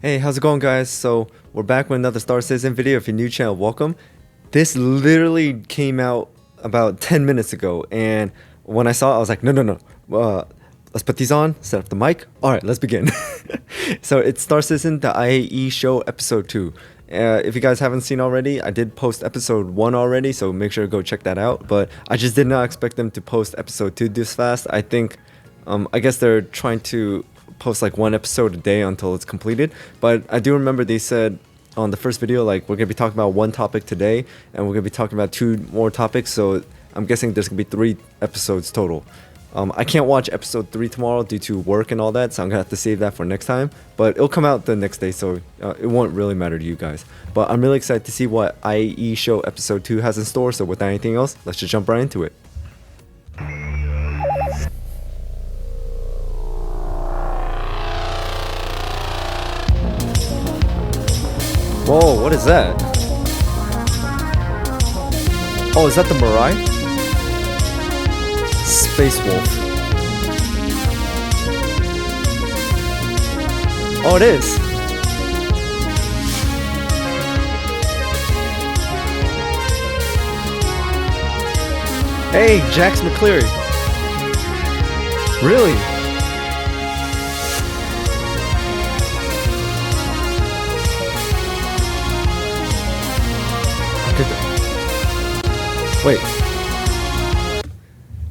Hey, how's it going, guys? So we're back with another Star Citizen video. If you're new channel, welcome. This literally came out about 10 minutes ago, and when I saw it, I was like, no. Let's put these on, set up the mic. All right, let's begin. So it's Star Citizen, the IAE show, episode 2. If you guys haven't seen already, I did post episode 1 already, so make sure to go check that out. But I just did not expect them to post episode 2 this fast. I think, I guess they're trying to post like one episode a day until it's completed. But I do remember they said on the first video, like, we're gonna be talking about one topic today, and we're gonna be talking about 2 more topics. So I'm guessing there's gonna be 3 episodes total. I can't watch episode 3 tomorrow due to work and all that, so I'm gonna have to save that for next time. But it'll come out the next day, so it won't really matter to you guys. But I'm really excited to see what IAE show episode 2 has in store. So without anything else, let's just jump right into it. Whoa, what is that? Oh, is that the Mirai? Space Wolf. Oh, it is. Hey, Jax McCleary. Really? Wait.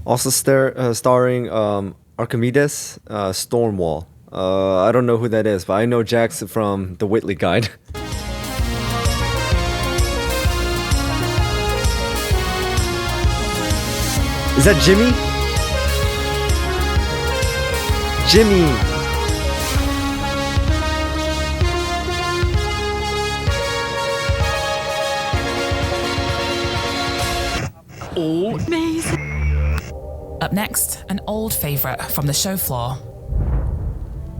Also starring Archimedes, Stormwall. I don't know who that is, but I know Jax from the Whitley Guide. Is that Jimmy? Jimmy! Amazing. Up next, an old favourite from the show floor.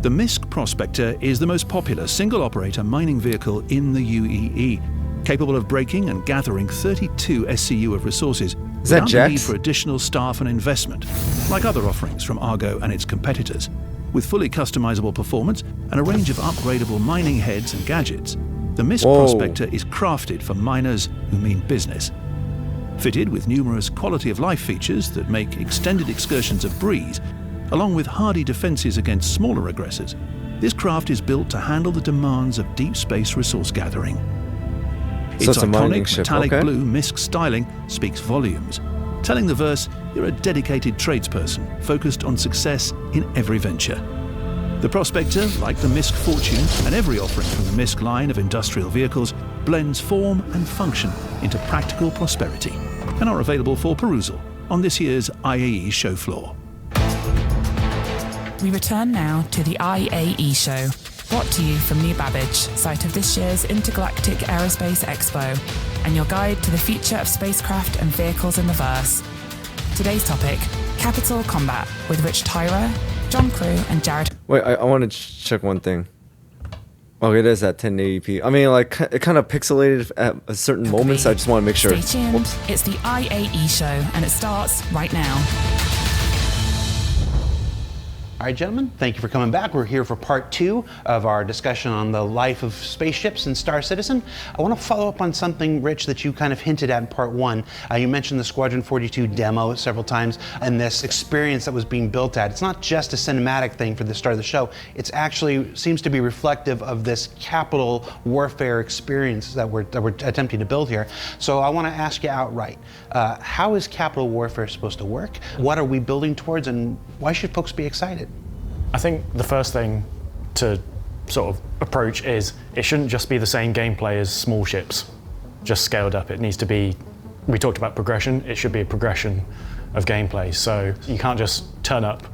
The MISC Prospector is the most popular single-operator mining vehicle in the UEE, capable of breaking and gathering 32 SCU of resources without the need for additional staff and investment, like other offerings from Argo and its competitors. With fully customizable performance and a range of upgradable mining heads and gadgets, the MISC Prospector is crafted for miners who mean business. Fitted with numerous quality-of-life features that make extended excursions a breeze, along with hardy defenses against smaller aggressors, this craft is built to handle the demands of deep space resource gathering. Its iconic metallic blue MISC styling speaks volumes, telling the verse you're a dedicated tradesperson focused on success in every venture. The Prospector, like the MISC Fortune and every offering from the MISC line of industrial vehicles, blends form and function into practical prosperity and are available for perusal on this year's IAE show floor. We return now to the IAE show, brought to you from New Babbage, site of this year's Intergalactic Aerospace Expo, and your guide to the future of spacecraft and vehicles in the verse. Today's topic, Capital Combat, with Rich Tyra, John Crew, and Jared. Wait, I want to check one thing. Oh, it is at 1080p. I mean, like, it kind of pixelated at a certain moment, so I just want to make sure. Stay tuned. Whoops. It's the IAE show, and it starts right now. All right, gentlemen, thank you for coming back. We're here for part 2 of our discussion on the life of spaceships in Star Citizen. I want to follow up on something, Rich, that you kind of hinted at in part 1. You mentioned the Squadron 42 demo several times and this experience that was being built at. It's not just a cinematic thing for the start of the show. It's actually seems to be reflective of this capital warfare experience that we're attempting to build here. So I want to ask you outright, how is capital warfare supposed to work? What are we building towards, and why should folks be excited? I think the first thing to sort of approach is it shouldn't just be the same gameplay as small ships, just scaled up. It needs to be, we talked about progression, it should be a progression of gameplay. So you can't just turn up,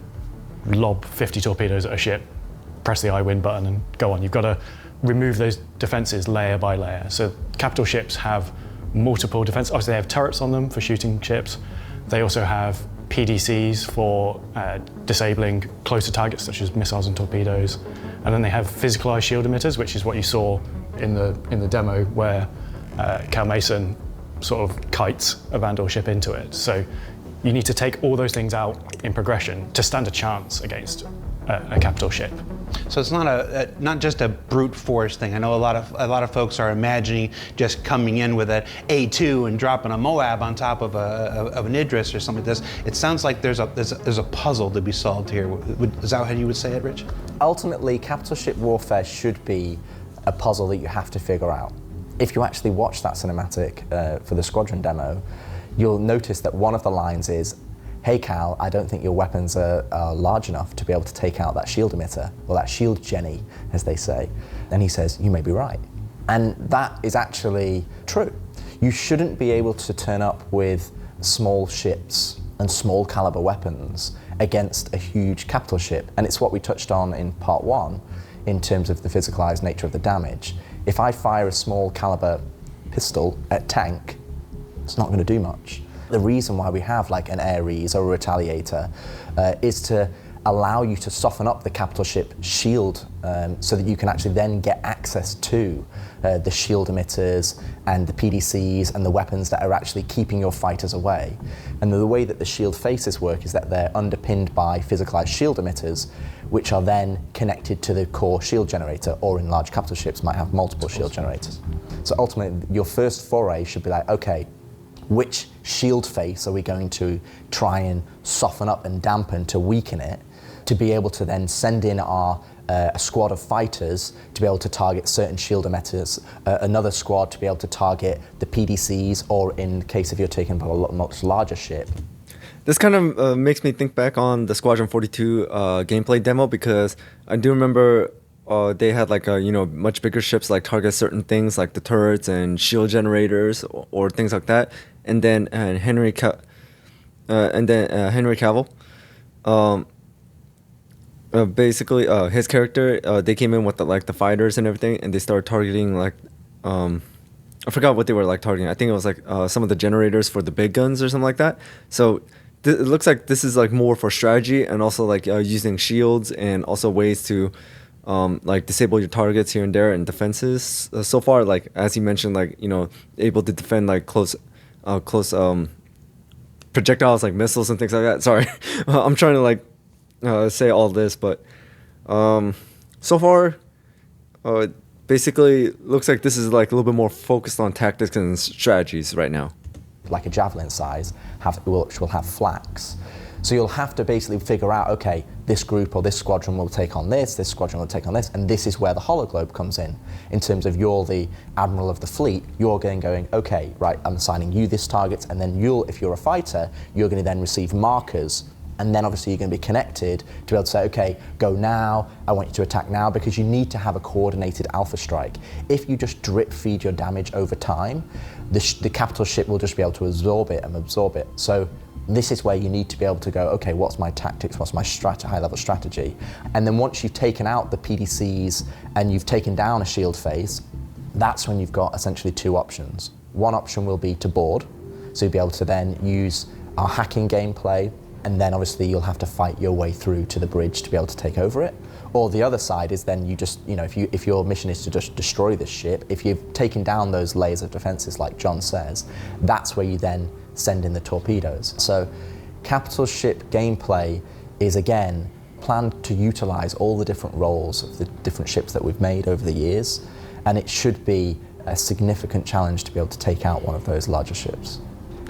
lob 50 torpedoes at a ship, press the I win button and go on. You've got to remove those defenses layer by layer. So capital ships have multiple defenses. Obviously they have turrets on them for shooting ships. They also have PDCs for disabling closer targets such as missiles and torpedoes, and then they have physicalized shield emitters, which is what you saw in the demo where Cal Mason sort of kites a Vandal ship into it. So You need to take all those things out in progression to stand a chance against a capital ship. So it's not just a brute force thing. I know a lot of folks are imagining just coming in with an A2 and dropping a Moab on top of an Idris or something like this. It sounds like there's a puzzle to be solved here. Is that how you would say it, Rich? Ultimately, capital ship warfare should be a puzzle that you have to figure out. If you actually watch that cinematic for the squadron demo, you'll notice that one of the lines is, "Hey Cal, I don't think your weapons are large enough to be able to take out that shield emitter, or that shield Jenny, as they say." And he says, "You may be right." And that is actually true. You shouldn't be able to turn up with small ships and small caliber weapons against a huge capital ship. And it's what we touched on in part one in terms of the physicalized nature of the damage. If I fire a small caliber pistol at tank, it's not going to do much. The reason why we have like an Ares or a Retaliator is to allow you to soften up the capital ship shield so that you can actually then get access to the shield emitters and the PDCs and the weapons that are actually keeping your fighters away. And the way that the shield faces work is that they're underpinned by physicalized shield emitters, which are then connected to the core shield generator, or in large capital ships might have multiple shield generators. So ultimately, your first foray should be like, okay, which shield face are we going to try and soften up and dampen to weaken it, to be able to then send in our a squad of fighters to be able to target certain shield emitters, another squad to be able to target the PDCs, or in case if you're taking a much larger ship. This kind of makes me think back on the Squadron 42 gameplay demo, because I do remember they had like much bigger ships like target certain things like the turrets and shield generators or things like that, and then Henry Cavill. Basically, his character, they came in with the fighters and everything, and they started targeting I forgot what they were targeting. I think it was some of the generators for the big guns or something like that. So it looks like this is more for strategy, and also using shields and also ways to disable your targets here and there and defenses. So far, as you mentioned, able to defend close projectiles like missiles and things like that. Sorry, I'm trying to say all this, but so far, basically looks like this is a little bit more focused on tactics and strategies right now. Like a javelin size, which will have flags. So you'll have to basically figure out, okay, this group or this squadron will take on this squadron will take on this, and this is where the hologlobe comes in terms of you're the admiral of the fleet. You're going, okay, right, I'm assigning you this target, and then if you're a fighter, you're going to then receive markers. And then obviously you're going to be connected to be able to say, okay, go now, I want you to attack now, because you need to have a coordinated alpha strike. If you just drip feed your damage over time, the capital ship will just be able to absorb it. So this is where you need to be able to go, okay, what's my tactics, what's my high level strategy? And then once you've taken out the PDCs and you've taken down a shield phase, that's when you've got essentially two options. One option will be to board, so you'll be able to then use our hacking gameplay, and then obviously you'll have to fight your way through to the bridge to be able to take over it. Or the other side is then you just, if your mission is to just destroy this ship, if you've taken down those layers of defenses like John says, that's where you then send in the torpedoes. So capital ship gameplay is again planned to utilize all the different roles of the different ships that we've made over the years, and it should be a significant challenge to be able to take out one of those larger ships.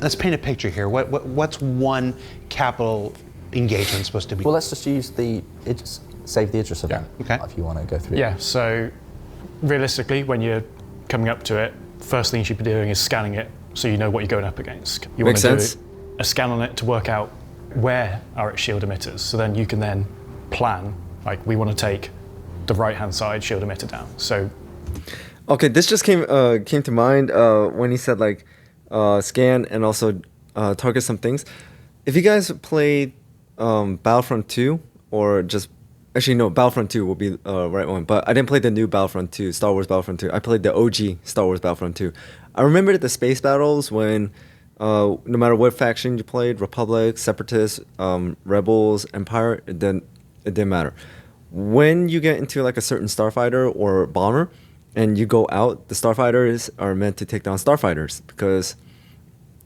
Let's paint a picture here. What's one capital engagement supposed to be? Well, let's just use save the Idris event, if you want to go through it. Yeah, so realistically, when you're coming up to it, first thing you should be doing is scanning it so you know what you're going up against. You Makes want to sense. do a scan on it to work out where are its shield emitters, so then you can then plan, we want to take the right-hand side shield emitter down. So, okay, this just came to mind when he said scan and also target some things. If you guys played Battlefront 2, or just actually no, Battlefront 2 will be the right one, but I didn't play the new Battlefront 2, Star Wars Battlefront 2. I played the OG Star Wars Battlefront 2. I remember the space battles when no matter what faction you played, Republic, Separatists, Rebels, Empire, it didn't matter. When you get into a certain starfighter or bomber and you go out, the starfighters are meant to take down starfighters, because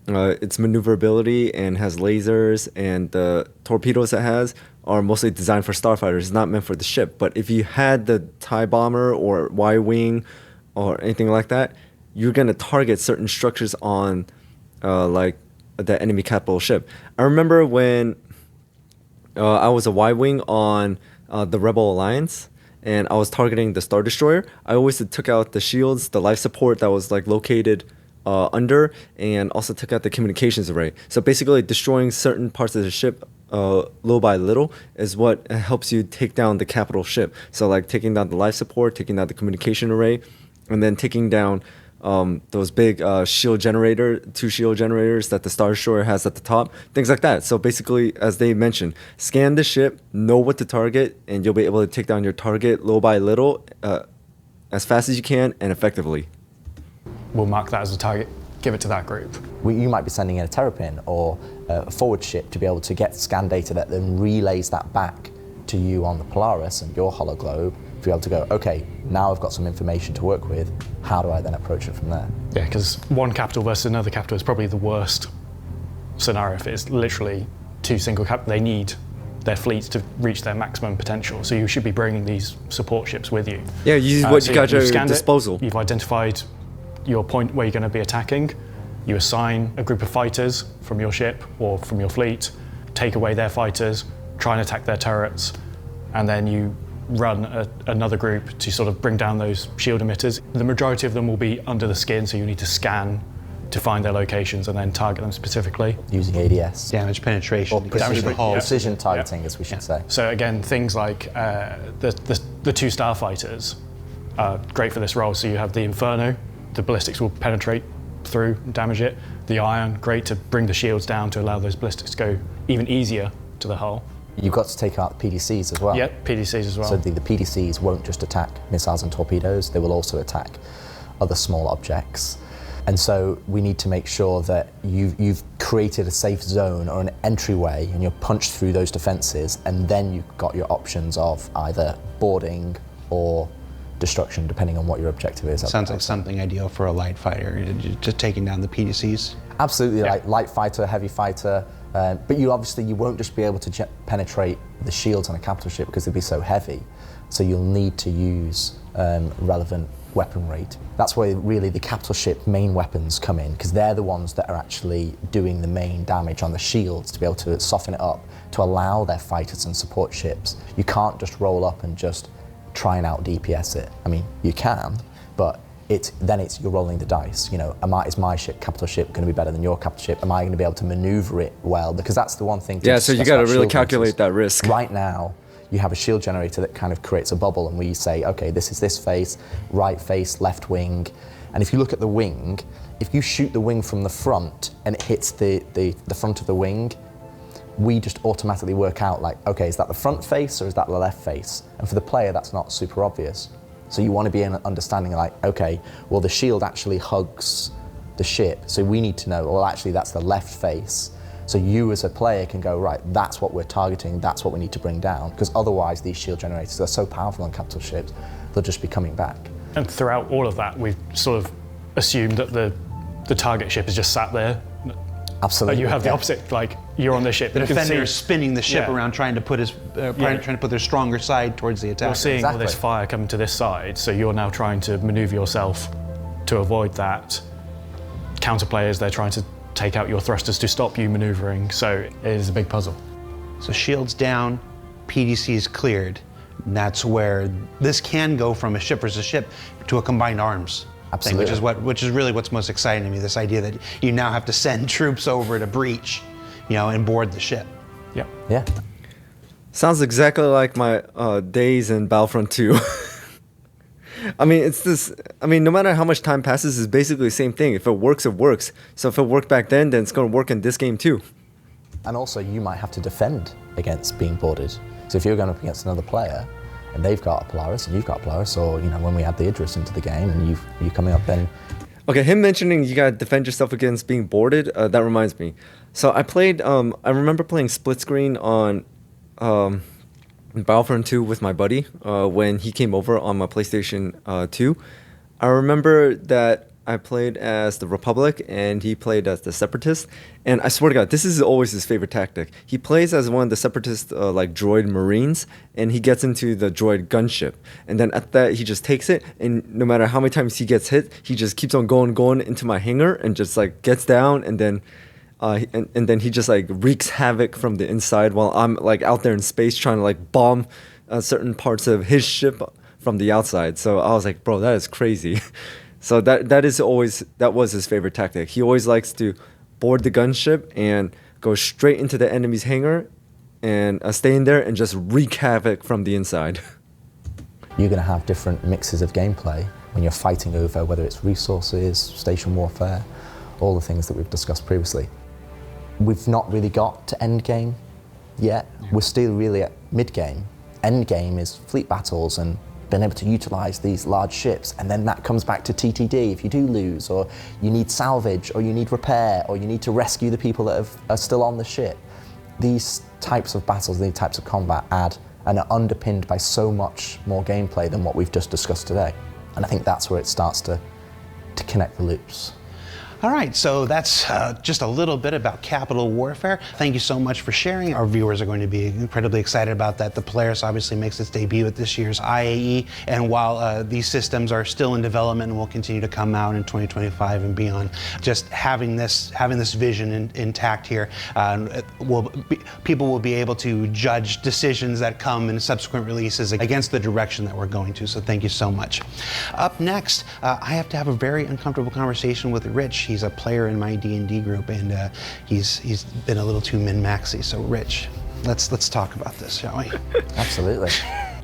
its maneuverability and has lasers, and the torpedoes it has are mostly designed for starfighters. It's not meant for the ship. But if you had the TIE bomber or Y-wing or anything like that, you're gonna target certain structures on like the enemy capital ship. I remember when I was a Y-wing on the Rebel Alliance, and I was targeting the Star Destroyer. I always took out the shields, the life support that was like located under, and also took out the communications array. So basically, destroying certain parts of the ship little by little is what helps you take down the capital ship. So like taking down the life support, taking down the communication array, and then taking down those big two shield generators that the Star Destroyer has at the top, things like that. So basically, as they mentioned, scan the ship, know what to target, and you'll be able to take down your target little by little, as fast as you can and effectively. We'll mark that as a target, give it to that group. You might be sending in a terrapin or a forward ship to be able to get scan data that then relays that back to you on the Polaris and your hologlobe, to be able to go, okay, now I've got some information to work with, how do I then approach it from there? Yeah, because one capital versus another capital is probably the worst scenario if it's literally two single capital. They need their fleets to reach their maximum potential, so you should be bringing these support ships with you. Yeah, use what you got at your disposal. You've identified your point where you're going to be attacking, you assign a group of fighters from your ship or from your fleet, take away their fighters, try and attack their turrets, and then you run another group to sort of bring down those shield emitters. The majority of them will be under the skin, so you need to scan to find their locations and then target them specifically. Using ADS. Damage penetration. Or precision targeting, as we should say. So again, things like the two starfighters are great for this role. So you have the Inferno, the ballistics will penetrate through and damage it. The Iron, great to bring the shields down to allow those ballistics to go even easier to the hull. You've got to take out the PDCs as well. Yep, PDCs as well. So the PDCs won't just attack missiles and torpedoes, they will also attack other small objects. And so we need to make sure that you've created a safe zone or an entryway and you're punched through those defenses, and then you've got your options of either boarding or destruction, depending on what your objective is. Sounds like something ideal for a light fighter, just taking down the PDCs. Absolutely, yeah. Like light fighter, heavy fighter, but you won't just be able to penetrate the shields on a capital ship because they'd be so heavy. So you'll need to use relevant weapon rate. That's where really the capital ship main weapons come in, because they're the ones that are actually doing the main damage on the shields to be able to soften it up, to allow their fighters and support ships. You can't just roll up and just try and out DPS it. I mean, you can, but you're rolling the dice. You know, is my capital ship going to be better than your capital ship? Am I going to be able to maneuver it well? Because that's the one thing. Yeah, so you got to really calculate that risk. Right now, you have a shield generator that kind of creates a bubble, and we say, okay, this is this face, right face, left wing. And if you look at the wing, if you shoot the wing from the front and it hits the front of the wing, we just automatically work out like, okay, is that the front face or is that the left face? And for the player, that's not super obvious. So you want to be in understanding like, okay, well, the shield actually hugs the ship. So we need to know, well, actually that's the left face. So you as a player can go, right, that's what we're targeting, that's what we need to bring down. Because otherwise these shield generators are so powerful on capital ships, they'll just be coming back. And throughout all of that, we've sort of assumed that the target ship is just sat there. Absolutely. You have the opposite, like you're on the ship. The defender is spinning the ship around, trying to put their stronger side towards the attack. You're seeing all this fire coming to this side, so you're now trying to maneuver yourself to avoid that. Counter players, they're trying to take out your thrusters to stop you maneuvering, so it is a big puzzle. So shields down, PDCs cleared. And that's where this can go from a ship versus ship to a combined arms. Absolutely. Thing, which is really what's most exciting to me, this idea that you now have to send troops over to breach, and board the ship. Yep. Yeah. Sounds exactly like my days in Battlefront 2. I mean, no matter how much time passes, it's basically the same thing. If it works, it works. So if it worked back then it's going to work in this game too. And also, you might have to defend against being boarded. So if you're going up against another player, and they've got a Polaris and you've got a Polaris, or when we add the Idris into the game and you're coming up then. Okay, him mentioning you gotta defend yourself against being boarded, that reminds me. So I played, I remember playing split screen on Battlefront 2 with my buddy when he came over on my PlayStation 2. I remember that I played as the Republic, and he played as the Separatist. And I swear to God, this is always his favorite tactic. He plays as one of the Separatist like droid Marines, and he gets into the droid gunship. And then at that, he just takes it, and no matter how many times he gets hit, he just keeps on going into my hangar, and just like gets down, and then and then he just like wreaks havoc from the inside while I'm like out there in space trying to like bomb certain parts of his ship from the outside. So I was like, bro, that is crazy. So that was his favorite tactic. He always likes to board the gunship and go straight into the enemy's hangar and stay in there and just wreak havoc from the inside. You're going to have different mixes of gameplay when you're fighting over whether it's resources, station warfare, all the things that we've discussed previously. We've not really got to endgame yet. We're still really at mid-game. Endgame is fleet battles and being able to utilize these large ships, and then that comes back to TTD if you do lose, or you need salvage, or you need repair, or you need to rescue the people that are still on the ship. These types of battles, these types of combat add and are underpinned by so much more gameplay than what we've just discussed today. And I think that's where it starts to connect the loops. All right, so that's just a little bit about Capital Warfare. Thank you so much for sharing. Our viewers are going to be incredibly excited about that. The Polaris obviously makes its debut at this year's IAE, and while these systems are still in development and will continue to come out in 2025 and beyond, just having this vision intact here, people will be able to judge decisions that come in subsequent releases against the direction that we're going to. So thank you so much. Up next, I have to have a very uncomfortable conversation with Rich. He's a player in my D&D group, and he's been a little too min-maxy. So, Rich, let's talk about this, shall we? Absolutely.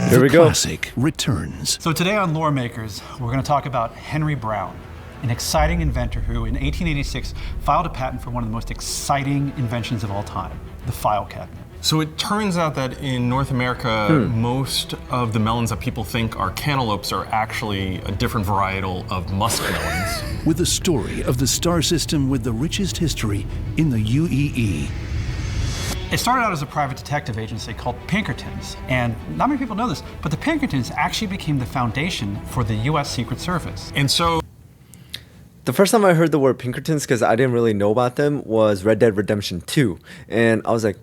Here we go. Classic returns. So today on Lore Makers, we're going to talk about Henry Brown, an exciting inventor who, in 1886, filed a patent for one of the most exciting inventions of all time, the file cabinet. So it turns out that in North America, most of the melons that people think are cantaloupes are actually a different varietal of muskmelons. With the story of the star system with the richest history in the UEE. It started out as a private detective agency called Pinkertons, and not many people know this, but the Pinkertons actually became the foundation for the U.S. Secret Service. And so The first time I heard the word Pinkertons, because I didn't really know about them, was Red Dead Redemption 2. And I was like,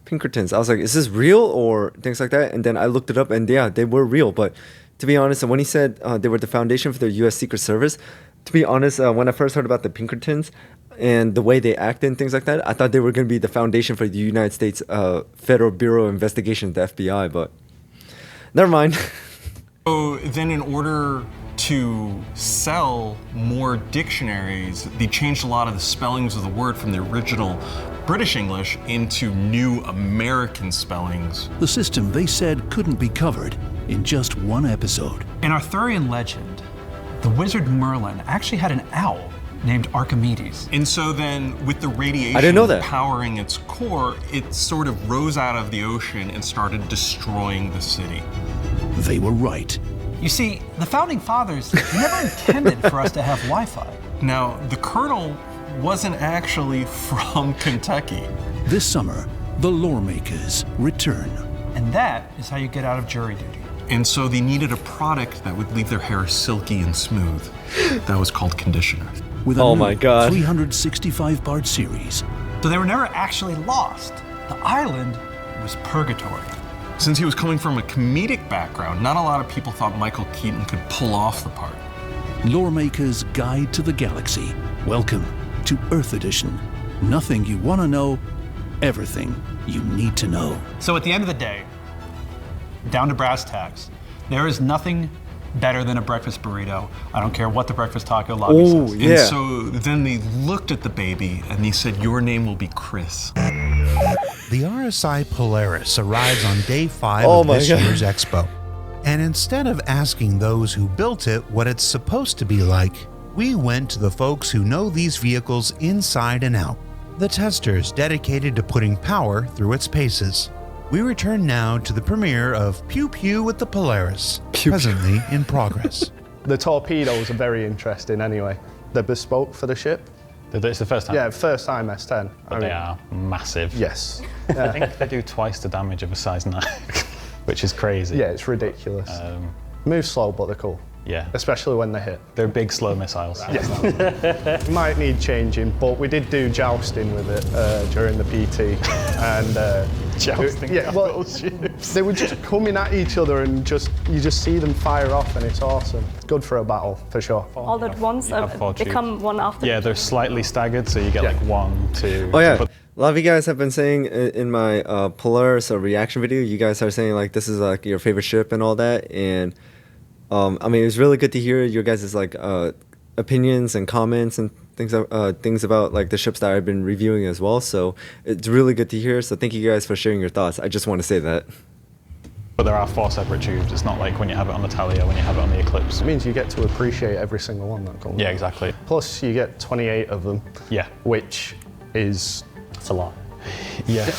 Pinkertons. I was like, is this real or things like that? And then I looked it up, and yeah, they were real. But to be honest, when he said they were the foundation for the U.S. Secret Service, to be honest, when I first heard about the Pinkertons and the way they acted and things like that, I thought they were going to be the foundation for the United States Federal Bureau of Investigation, the FBI. But never mind. So then in order to sell more dictionaries, they changed a lot of the spellings of the word from the original British English into new American spellings. The system they said couldn't be covered in just one episode. In Arthurian legend, the wizard Merlin actually had an owl named Archimedes. And so then with the radiation I didn't know that. powering its core, it sort of rose out of the ocean and started destroying the city. They were right. You see, the founding fathers never intended for us to have Wi-Fi. Now, the Colonel wasn't actually from Kentucky. This summer, the Lore Makers return. And that is how you get out of jury duty. And so they needed a product that would leave their hair silky and smooth. That was called conditioner. With a Oh new my God. 365-part series. So they were never actually lost. The island was purgatory. Since he was coming from a comedic background, not a lot of people thought Michael Keaton could pull off the part. Lore Makers Guide to the Galaxy. Welcome to Earth Edition. Nothing you want to know, everything you need to know. So at the end of the day, down to brass tacks, there is nothing better than a breakfast burrito. I don't care what the breakfast taco lobby Oh, says. yeah. And so then they looked at the baby and they said, your name will be Chris. The RSI Polaris arrives on day 5 Oh of my this God. year's expo. And instead of asking those who built it what it's supposed to be like, we went to the folks who know these vehicles inside and out, the testers dedicated to putting power through its paces. We return now to the premiere of Pew Pew with the Polaris, presently in progress. The torpedoes are very interesting anyway. They're bespoke for the ship. It's the first time? Yeah, first time S10. But they are massive. Yes. I think they do twice the damage of a size 9, which is crazy. Yeah, it's ridiculous. Move slow, but they're cool. Yeah. Especially when they hit. They're big, slow missiles. Might need changing, but we did do jousting with it during the PT. And Jousting battleships. they were just coming at each other and you just see them fire off, and it's awesome. Good for a battle, for sure. All at once, they come one after. Yeah, they're slightly staggered, so you get like 1, 2. Oh yeah, But a lot of you guys have been saying in my Polaris reaction video, you guys are saying like this is like your favorite ship and all that, and I mean, it was really good to hear your guys' like opinions and comments and things about like the ships that I've been reviewing as well. So it's really good to hear. So thank you guys for sharing your thoughts. I just want to say that. But there are 4 separate tubes. It's not like when you have it on the Talia, when you have it on the Eclipse. It means you get to appreciate every single one that comes. Yeah, exactly. Plus, you get 28 of them. Yeah. Which is... It's a lot. Yeah.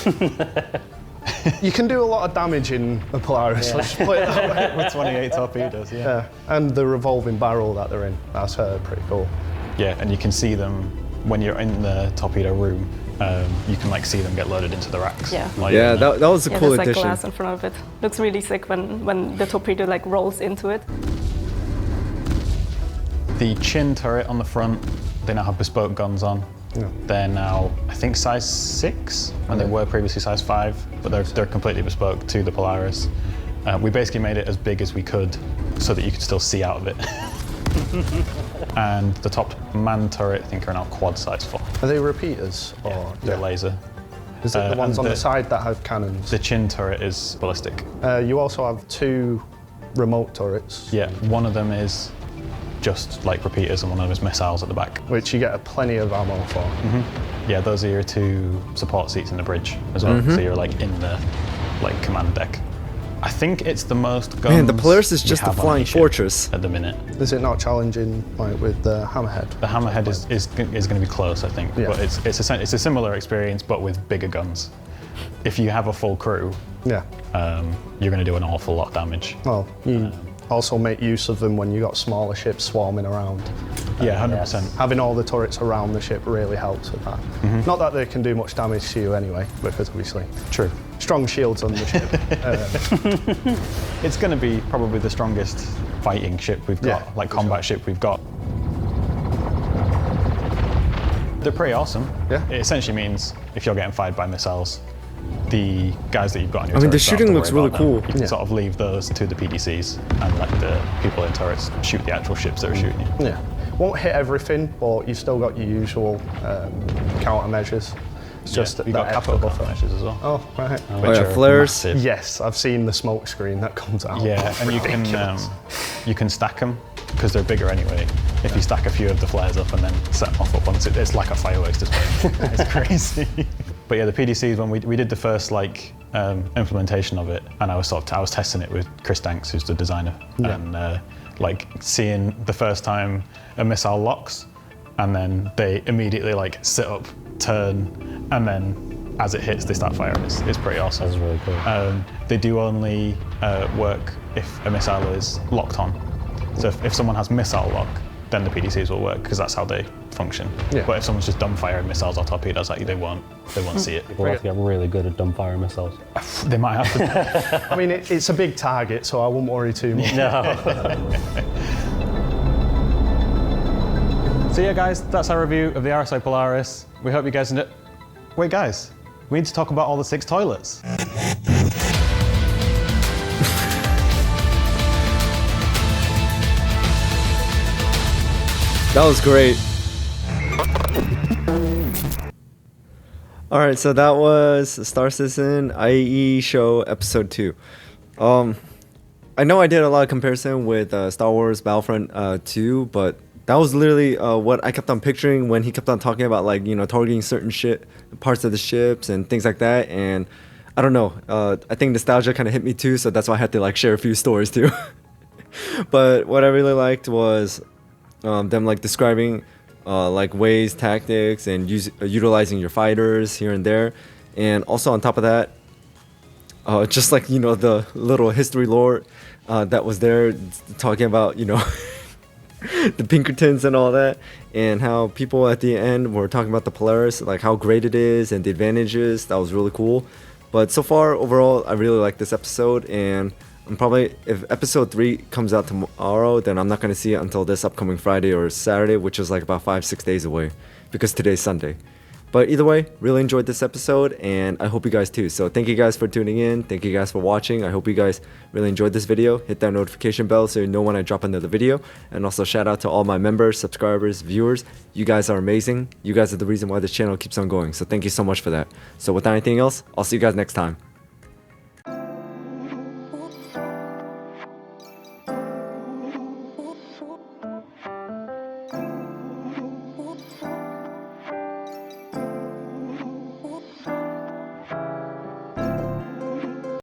You can do a lot of damage in a Polaris, let's put it that way. With 28 torpedoes, yeah. And the revolving barrel that they're in, that's pretty cool. Yeah, and you can see them when you're in the torpedo room. You can like see them get loaded into the racks. Yeah. Yeah, that was a cool addition. addition. There's like glass in front of it. Looks really sick when the torpedo like rolls into it. The chin turret on the front, they now have bespoke guns on. Yeah. They're now, I think, size 6, when they were previously size 5, but they're completely bespoke to the Polaris. We basically made it as big as we could so that you could still see out of it. And the top man turret, I think, are now quad size 4. Are they repeaters? Or they're laser. Is it the ones on the side that have cannons? The chin turret is ballistic. You also have 2 remote turrets. Yeah, one of them is just like repeaters and one of them is missiles at the back. Which you get plenty of ammo for. Yeah, those are your 2 support seats in the bridge as well. So you're like in the like command deck. I think it's the most guns. Man, the Polaris is just a flying fortress at the minute. Is it not challenging like with the Hammerhead? The Hammerhead is going to be close, I think. Yeah. But it's a similar experience, but with bigger guns. If you have a full crew, Yeah. you're going to do an awful lot of damage. Well, you also make use of them when you got smaller ships swarming around. Yeah, 100%. Having all the turrets around the ship really helps with that. Not that they can do much damage to you anyway, because obviously. True. Strong shields on the ship. It's going to be probably the strongest fighting ship we've got, like combat ship we've got. They're pretty awesome. Yeah. It essentially means if you're getting fired by missiles, the guys that you've got on your I mean, the turrets don't have shooting to looks worry really about them. cool. You can sort of leave those to the PDCs and let the people in turrets shoot the actual ships that are shooting you. Yeah. Won't hit everything, but you've still got your usual countermeasures. It's just you've got extra capo buffer. measures as well. Oh, right. Oh yeah, flares. Massive. Yes, I've seen the smoke screen that comes out. Yeah, and you can stack them because they're bigger anyway. If you stack a few of the flares up and then set them off at once, it's like a fireworks display. It's crazy. But yeah, the PDCs, when we did the first like implementation of it, and I was testing it with Chris Danks, who's the designer, and like seeing the first time a missile locks, and then they immediately like sit up, turn, and then as it hits, they start firing. It's pretty awesome. That's really cool. They do only work if a missile is locked on. So if someone has missile lock, then the PDCs will work because that's how they function. Yeah. But if someone's just dumbfiring missiles or torpedoes at you, they won't see it. People have to get really good at dumbfire missiles. They might have to. I mean, it's a big target, so I wouldn't worry too much. So yeah, guys, that's our review of the RSI Polaris. We hope you guys enjoyed. Wait, guys, we need to talk about all the 6 toilets. That was great. All right, so that was Star Citizen IAE show episode 2. I know I did a lot of comparison with Star Wars Battlefront 2, but that was literally what I kept on picturing when he kept on talking about like, you know, targeting certain parts of the ships and things like that. And I don't know, I think nostalgia kind of hit me too, so that's why I had to like share a few stories too. But what I really liked was them like describing like ways, tactics, and utilizing your fighters here and there. And also on top of that, just like, you know, the little history lore that was there talking about, you know, the Pinkertons and all that, and how people at the end were talking about the Polaris, like how great it is and the advantages. That was really cool. But so far, overall, I really like this episode, and I'm probably, if episode 3 comes out tomorrow, then I'm not going to see it until this upcoming Friday or Saturday, which is like about 5-6 days away, because today's Sunday. But either way, really enjoyed this episode, and I hope you guys too. So thank you guys for tuning in. Thank you guys for watching. I hope you guys really enjoyed this video. Hit that notification bell so you know when I drop another video. And also shout out to all my members, subscribers, viewers. You guys are amazing. You guys are the reason why this channel keeps on going. So thank you so much for that. So without anything else, I'll see you guys next time.